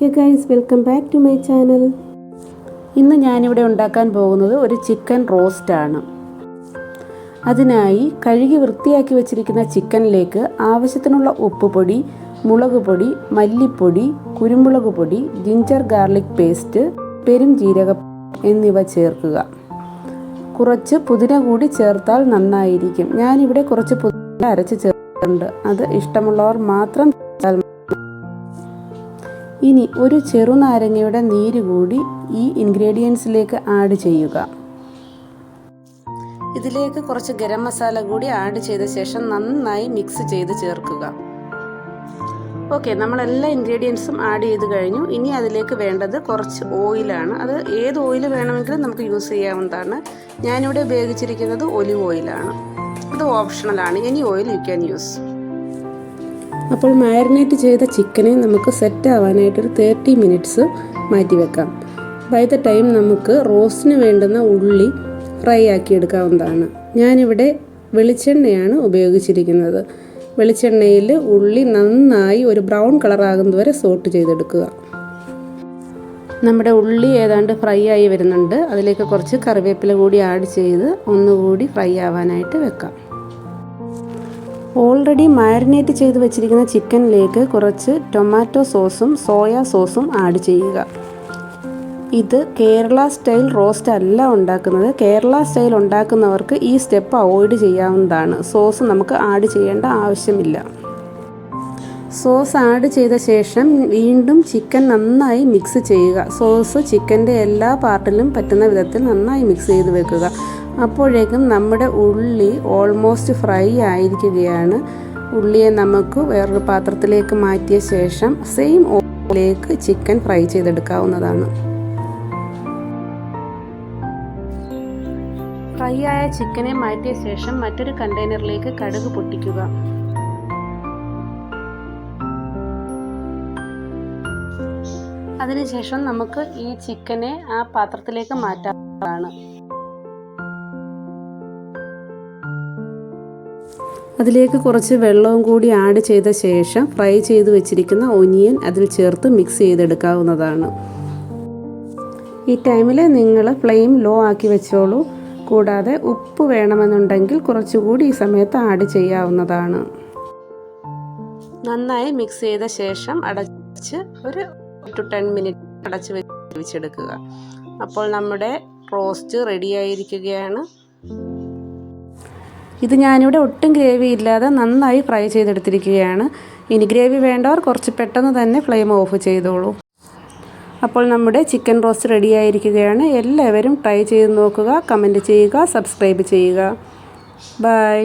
Hey guys, welcome back to my channel. ഇന്ന് ഞാനിവിടെ ഉണ്ടാക്കാൻ പോകുന്നത് ഒരു ചിക്കൻ റോസ്റ്റാണ്. അതിനായി കഴുകി വൃത്തിയാക്കി വെച്ചിരിക്കുന്ന ചിക്കനിലേക്ക് ആവശ്യത്തിനുള്ള ഉപ്പുപൊടി, മുളക് പൊടി, മല്ലിപ്പൊടി, കുരുമുളക് പൊടി, ജിഞ്ചർ ഗാർലിക് പേസ്റ്റ്, പെരുംജീരകം എന്നിവ ചേർക്കുക. കുറച്ച് പുതിന കൂടി ചേർത്താൽ നന്നായിരിക്കും. ഞാനിവിടെ കുറച്ച് പുതിന അരച്ച് ചേർത്തിട്ടുണ്ട്. അത് ഇഷ്ടമുള്ളവർ മാത്രം ചേർത്താൽ. ഇനി ഒരു ചെറുനാരങ്ങയുടെ നീര് കൂടി ഈ ഇൻഗ്രീഡിയൻസിലേക്ക് ആഡ് ചെയ്യുക. ഇതിലേക്ക് കുറച്ച് ഗരം മസാല കൂടി ആഡ് ചെയ്ത ശേഷം നന്നായി മിക്സ് ചെയ്ത് ചേർക്കുക. ഓക്കെ, നമ്മളെല്ലാ ഇൻഗ്രീഡിയൻസും ആഡ് ചെയ്ത് കഴിഞ്ഞു. ഇനി അതിലേക്ക് വേണ്ടത് കുറച്ച് ഓയിലാണ്. അത് ഏത് ഓയിൽ വേണമെങ്കിലും നമുക്ക് യൂസ് ചെയ്യാവുന്നതാണ്. ഞാനിവിടെ ഉപയോഗിച്ചിരിക്കുന്നത് ഒലിവ് ഓയിലാണ്. അത് ഓപ്ഷണലാണ്. Any oil you can use. അപ്പോൾ മാരിനേറ്റ് ചെയ്ത ചിക്കനെ നമുക്ക് സെറ്റ് ആവാനായിട്ടൊരു 30 മിനിറ്റ്സ് മാറ്റി വെക്കാം. ബൈ ദ ടൈം നമുക്ക് റോസ്റ്റിന് വേണ്ടുന്ന ഉള്ളി ഫ്രൈ ആക്കി എടുക്കാവുന്നതാണ്. ഞാനിവിടെ വെളിച്ചെണ്ണയാണ് ഉപയോഗിച്ചിരിക്കുന്നത്. വെളിച്ചെണ്ണയിൽ ഉള്ളി നന്നായി ഒരു ബ്രൗൺ കളറാകുന്നത് വരെ സോട്ട് ചെയ്തെടുക്കുക. നമ്മുടെ ഉള്ളി ഏതാണ്ട് ഫ്രൈ ആയി വരുന്നുണ്ട്. അതിലേക്ക് കുറച്ച് കറിവേപ്പില കൂടി ആഡ് ചെയ്ത് ഒന്നുകൂടി ഫ്രൈ ആവാനായിട്ട് വെക്കാം. ഓൾറെഡി മാരിനേറ്റ് ചെയ്ത് വെച്ചിരിക്കുന്ന ചിക്കനിലേക്ക് കുറച്ച് ടൊമാറ്റോ സോസും സോയാ സോസും ആഡ് ചെയ്യുക. ഇത് കേരള സ്റ്റൈൽ റോസ്റ്റ് അല്ല ഉണ്ടാക്കുന്നത്. കേരള സ്റ്റൈൽ ഉണ്ടാക്കുന്നവർക്ക് ഈ സ്റ്റെപ്പ് അവോയ്ഡ് ചെയ്യാവുന്നതാണ്. സോസ് നമുക്ക് ആഡ് ചെയ്യേണ്ട ആവശ്യമില്ല. സോസ് ആഡ് ചെയ്ത ശേഷം വീണ്ടും ചിക്കൻ നന്നായി മിക്സ് ചെയ്യുക. സോസ് ചിക്കൻ്റെ എല്ലാ പാർട്ടിലും പറ്റുന്ന വിധത്തിൽ നന്നായി മിക്സ് ചെയ്ത് വെക്കുക. അപ്പോഴേക്കും നമ്മുടെ ഉള്ളി ഓൾമോസ്റ്റ് ഫ്രൈ ആയിരിക്കുകയാണ്. ഉള്ളിയെ നമുക്ക് വേറൊരു പാത്രത്തിലേക്ക് മാറ്റിയ ശേഷം സെയിം ഓയിലിലേക്ക് ചിക്കൻ ഫ്രൈ ചെയ്തെടുക്കാവുന്നതാണ്. ഫ്രൈ ആയ ചിക്കനെ മാറ്റിയ ശേഷം മറ്റൊരു കണ്ടെയ്നറിലേക്ക് കടുക് പൊട്ടിക്കുക. അതിനുശേഷം നമുക്ക് ഈ ചിക്കനെ ആ പാത്രത്തിലേക്ക് മാറ്റാവുന്നതാണ്. അതിലേക്ക് കുറച്ച് വെള്ളവും കൂടി ആഡ് ചെയ്ത ശേഷം ഫ്രൈ ചെയ്ത് വെച്ചിരിക്കുന്ന ഒനിയൻ അതിൽ ചേർത്ത് മിക്സ് ചെയ്തെടുക്കാവുന്നതാണ്. ഈ ടൈമിൽ നിങ്ങൾ ഫ്ലെയിം ലോ ആക്കി വെച്ചോളൂ. കൂടാതെ ഉപ്പ് വേണമെന്നുണ്ടെങ്കിൽ കുറച്ചുകൂടി ഈ സമയത്ത് ആഡ് ചെയ്യാവുന്നതാണ്. നന്നായി മിക്സ് ചെയ്ത ശേഷം അടച്ച് ഒരു 10 മിനിറ്റ് അടച്ച് വെച്ചെടുക്കുക. അപ്പോൾ നമ്മുടെ റോസ്റ്റ് റെഡിയായിരിക്കുകയാണ്. ഇത് ഞാനിവിടെ ഒട്ടും ഗ്രേവി ഇല്ലാതെ നന്നായി ഫ്രൈ ചെയ്തെടുത്തിരിക്കുകയാണ്. ഇനി ഗ്രേവി വേണ്ടവർ കുറച്ച് പെട്ടെന്ന് തന്നെ ഫ്ലെയിം ഓഫ് ചെയ്തോളൂ. അപ്പോൾ നമ്മുടെ ചിക്കൻ റോസ്റ്റ് റെഡിയായിരിക്കുകയാണ്. എല്ലാവരും ട്രൈ ചെയ്ത് നോക്കുക, കമൻറ്റ് ചെയ്യുക, സബ്സ്ക്രൈബ് ചെയ്യുക. ബൈ.